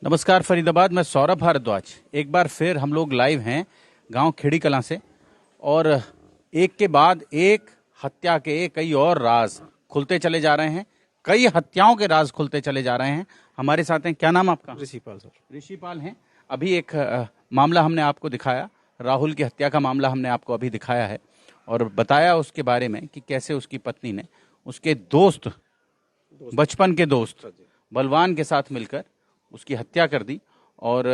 नमस्कार फरीदाबाद, मैं सौरभ भारद्वाज। एक बार फिर हम लोग लाइव हैं गांव खेड़ी कलां से और एक के बाद एक हत्या के कई और राज खुलते चले जा रहे हैं। कई हत्याओं के राज खुलते चले जा रहे हैं। हमारे साथ हैं, क्या नाम आपका? ऋषिपाल सर। ऋषिपाल हैं। अभी एक मामला हमने आपको दिखाया, राहुल की हत्या का मामला हमने आपको अभी दिखाया है और बताया उसके बारे में कि कैसे उसकी पत्नी ने उसके दोस्त, बचपन के दोस्त बलवान के साथ मिलकर उसकी हत्या कर दी और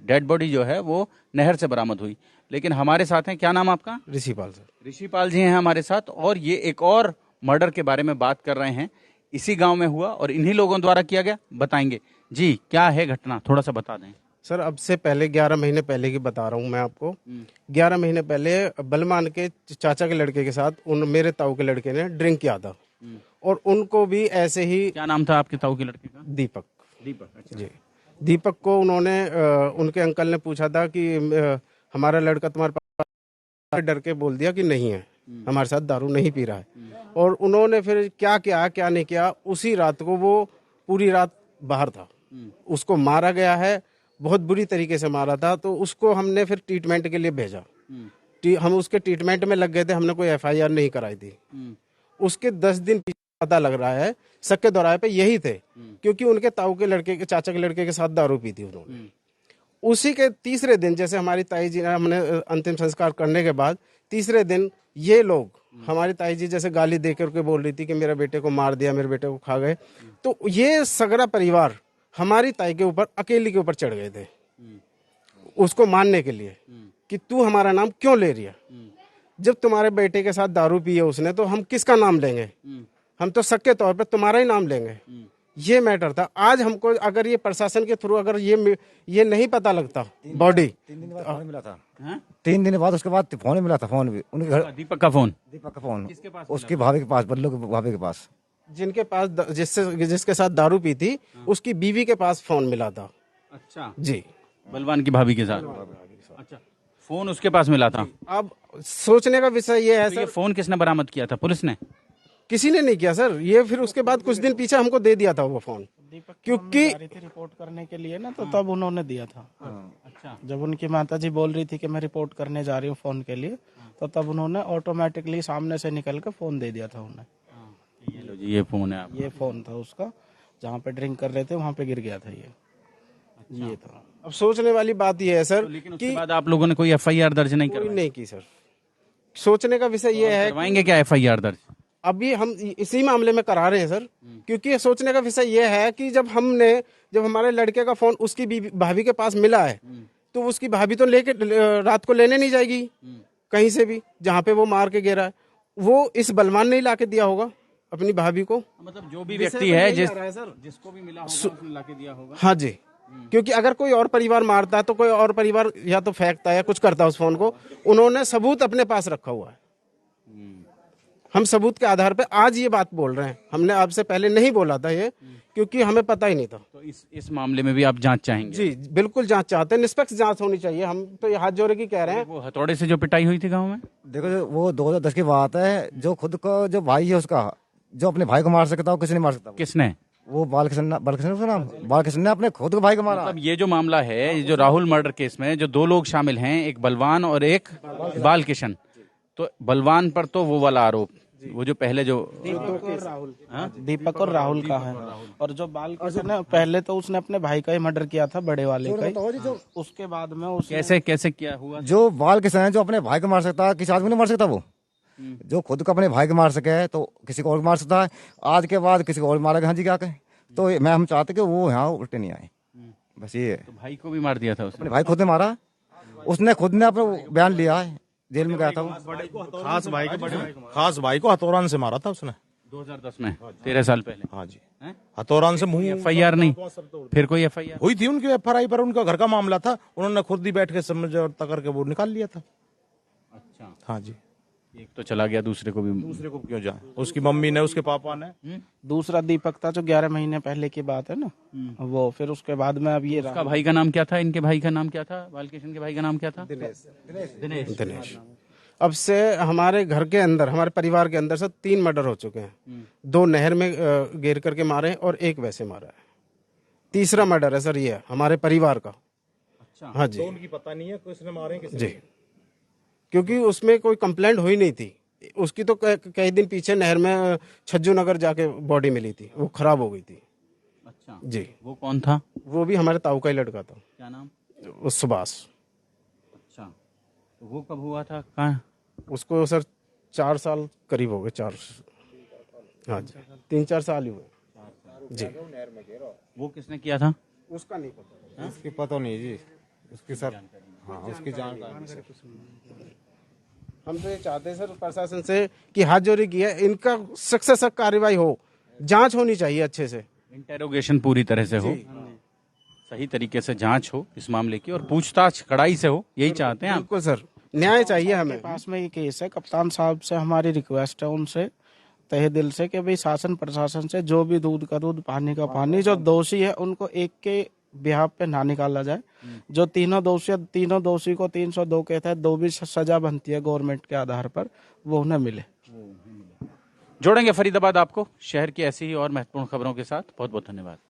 डेड बॉडी जो है वो नहर से बरामद हुई। लेकिन हमारे साथ हैं, क्या नाम आपका? ऋषिपाल सर। ऋषिपाल जी हैं हमारे साथ और ये एक और मर्डर के बारे में बात कर रहे हैं। इसी गांव में हुआ और इन्हीं लोगों द्वारा किया गया। बताएंगे जी, क्या है घटना, थोड़ा सा बता दें। सर अब से पहले 11 महीने पहले की बता रहा हूँ मैं आपको। 11 महीने पहले बलमान के चाचा के लड़के के साथ मेरे ताऊ के लड़के ने ड्रिंक किया था और उनको भी ऐसे ही। क्या नाम था आपके ताऊ के लड़के का? दीपक। दीपक, अच्छा। जी। दीपक को उन्होंने उनके अंकल ने पूछा था कि हमारा लड़का तुम्हारे पास, डर के बोल दिया कि नहीं है, हमारे साथ दारू नहीं पी रहा है। और उन्होंने फिर क्या किया क्या नहीं किया, उसी रात को वो पूरी रात बाहर था। उसको मारा गया है, बहुत बुरी तरीके से मारा था। तो उसको हमने फिर ट्रीटमेंट के लिए भेजा। हम उसके ट्रीटमेंट में लग गए थे, हमने कोई एफआईआर नहीं कराई थी। उसके 10 दिन पीछे पता लग रहा है सक्के दोराहे पे यही थे, क्योंकि उनके ताऊ के लड़के के, चाचा के लड़के के साथ दारू पी थी उन्होंने। उसी के तीसरे दिन, जैसे हमारी ताई जी ने, हमने अंतिम संस्कार करने के बाद तीसरे दिन ये लोग, हमारी ताई जी जैसे गाली दे करके बोल रही थी कि मेरे बेटे को मार दिया, मेरे बेटे को खा गए। तो ये सगरा परिवार हमारी ताई के ऊपर, अकेली के ऊपर चढ़ गए थे उसको मारने के लिए कि तू हमारा नाम क्यों ले रही है। जब तुम्हारे बेटे के साथ दारू पी है उसने, तो हम किसका नाम लेंगे? हम तो सक्के तौर पर तुम्हारा ही नाम लेंगे। ये मैटर था। आज हमको अगर ये प्रशासन के थ्रू अगर ये नहीं पता लगता बॉडी, 3 दिन बाद फोन मिला था। 3 दिन बाद उसके बाद फोन मिला था। फोन भी उनके घर, दीपक का फोन। दीपक का फोन उसकी भाभी के पास, बल्लू की भाभी के पास, जिनके पास जिसके साथ दारू पी थी, उसकी बीवी के पास फोन मिला था। अच्छा जी। बलवान की भाभी के साथ। अच्छा, फोन उसके पास मिला था। अब सोचने का विषय ये है तो ये सर, फोन किसने बरामद किया था? पुलिस ने? किसी ने नहीं किया सर। ये फिर उसके बाद कुछ दिन पीछे हमको दे दिया था वो फोन, क्योंकि रिपोर्ट करने के लिए ना, तो तब उन्होंने दिया था। अच्छा, जब उनकी माता जी बोल रही थी कि मैं रिपोर्ट करने जा रही हूँ फोन के लिए, तो तब उन्होंने ऑटोमेटिकली सामने से निकल के फोन दे दिया था उन्हें। ये लो जी, ये फोन है आप। ये फोन था उसका, जहाँ पे ड्रिंक कर रहे थे वहाँ पे गिर गया था ये था। अब सोचने वाली बात ये है सर, लेकिन उसके बाद आप लोगों ने कोई एफआईआर दर्ज नहीं कोई करवाई? नहीं की सर। सोचने का विषय ये है, करवाएंगे क्या एफआईआर दर्ज? अभी हम इसी मामले में करा रहे हैं सर, क्योंकि सोचने का विषय ये है कि जब हमारे लड़के का फोन उसकी भाभी के पास मिला है, तो उसकी भाभी तो लेके रात को लेने नहीं जाएगी कहीं से भी, जहाँ पे वो मार के गिरा है। वो इस बलवान ने ही ला के दिया होगा अपनी भाभी को। मतलब जो भी व्यक्ति है, जिसको भी मिला होगा उसने लाके दिया होगा। हाँ जी, क्योंकि अगर कोई और परिवार मारता है तो कोई और परिवार या तो फेंकता है या कुछ करता है उस फोन को। उन्होंने सबूत अपने पास रखा हुआ है। हम सबूत के आधार पे आज ये बात बोल रहे हैं। हमने आपसे पहले नहीं बोला था ये, क्योंकि हमें पता ही नहीं था। तो इस मामले में भी आप जांच चाहेंगे? जी बिल्कुल जांच चाहते हैं, निष्पक्ष जांच होनी चाहिए। हम तो ये हाथ जोड़े की कह रहे हैं। वो हथौड़े से जो पिटाई हुई थी गांव में, देखो वो 2010 की बात है। जो खुद को, जो भाई है उसका, जो अपने भाई को मार सकता हो, किसी नहीं मार सकता। किसने? वो बालकृष्ण उसका नाम, बालकृष्ण ने अपने खुद के भाई को मारा। मतलब ये जो मामला है, ये जो राहुल मर्डर केस में जो 2 लोग शामिल हैं, एक बलवान और एक बालकिशन। तो बलवान पर तो वो वाला आरोप, वो जो पहले जो दीपक और राहुल का है। और जो बालकिशन है, पहले तो उसने अपने भाई का ही मर्डर किया था, बड़े वाले का ही। उसके बाद में कैसे क्या हुआ? जो बालकृष्ण है, जो अपने भाई को मार सकता है, किसी आदमी नहीं मार सकता। वो जो खुद को अपने भाई को मार सके तो किसी को और मार सकता है। आज के बाद किसी को और मारेगा। हाँ जी, क्या कहें। तो मैं हम चाहते कि वो यहाँ उल्टे नहीं आए, बस ये है। तो भाई को भी मार दिया था उसने? अपने भाई खुद ने मारा, उसने खुद ने अपना बयान लिया है, जेल में गया था वो। खास भाई को हथौरान से मारा था उसने 2010 में, 13 साल पहले। हाँ जी, हथौरान से मुंह। एफआईआर नहीं? फिर कोई एफआईआर हुई थी उनकी एफआईआर पर, उनका घर का मामला था। उन्होंने खुद ही बैठ के समझौता करके वो निकाल लिया था। अच्छा, हाँ जी। एक तो चला गया, दूसरे को भी। दूसरे को क्यों जाए? उसकी मम्मी ने, उसके पापा ने। दूसरा दीपक था जो 11 महीने पहले की बात है ना, वो। फिर उसके बाद में अब ये उसका भाई का नाम क्या था? इनके भाई का नाम क्या था? बालकिशन के भाई का नाम क्या था? दिनेश। अब से हमारे घर के अंदर, हमारे परिवार के अंदर से 3 मर्डर हो चुके हैं। 2 नहर में गिर करके मारे और 1 वैसे मारा है। तीसरा मर्डर है सर ये हमारे परिवार का। अच्छा। हाँ जी उनकी पता नहीं है किसने मारे किसने जी, क्योंकि उसमें कोई कंप्लेंट हुई नहीं थी उसकी, तो कई दिन पीछे नहर में छज्जू नगर जाके बॉडी मिली थी, वो खराब हो गई थी। अच्छा, जी, वो कौन था? वो भी हमारे ताऊ का ही लड़का था, क्या नाम? उस सुभाष। अच्छा, तो वो कब हुआ था? कहाँ? उसको सर 4 साल करीब हो गए, 4, हाँ जी 3-4 साल ही हुए जी। वो किसने किया था? उसका नहीं पता। उसकी पता नहीं जी, उसकी सर हाँ उसकी जानकारी। हम तो ये चाहते हैं सर प्रशासन से कि हाथ जोड़ी की है, इनका सख्त से सख्त कार्रवाई हो, जांच होनी चाहिए अच्छे से, इंटेरोगेशन पूरी तरह से हो, सही तरीके से जांच हो इस मामले की, और पूछताछ कड़ाई से हो, यही चाहते हैं आप? बिल्कुल सर, न्याय चाहिए हमें। पास में ये केस है, कप्तान साहब से हमारी रिक्वेस्ट है उनसे तहे दिल से कि भाई शासन प्रशासन से जो भी दूध का दूध पानी का पानी, जो दोषी है उनको एक के बिहाफ पे ना निकाला जाए। जो तीनों दोषी को 302 के तहत जो भी सजा बनती है गवर्नमेंट के आधार पर वो उन्हें मिले। जोड़ेंगे फरीदाबाद आपको शहर की ऐसी ही और महत्वपूर्ण खबरों के साथ। बहुत बहुत धन्यवाद।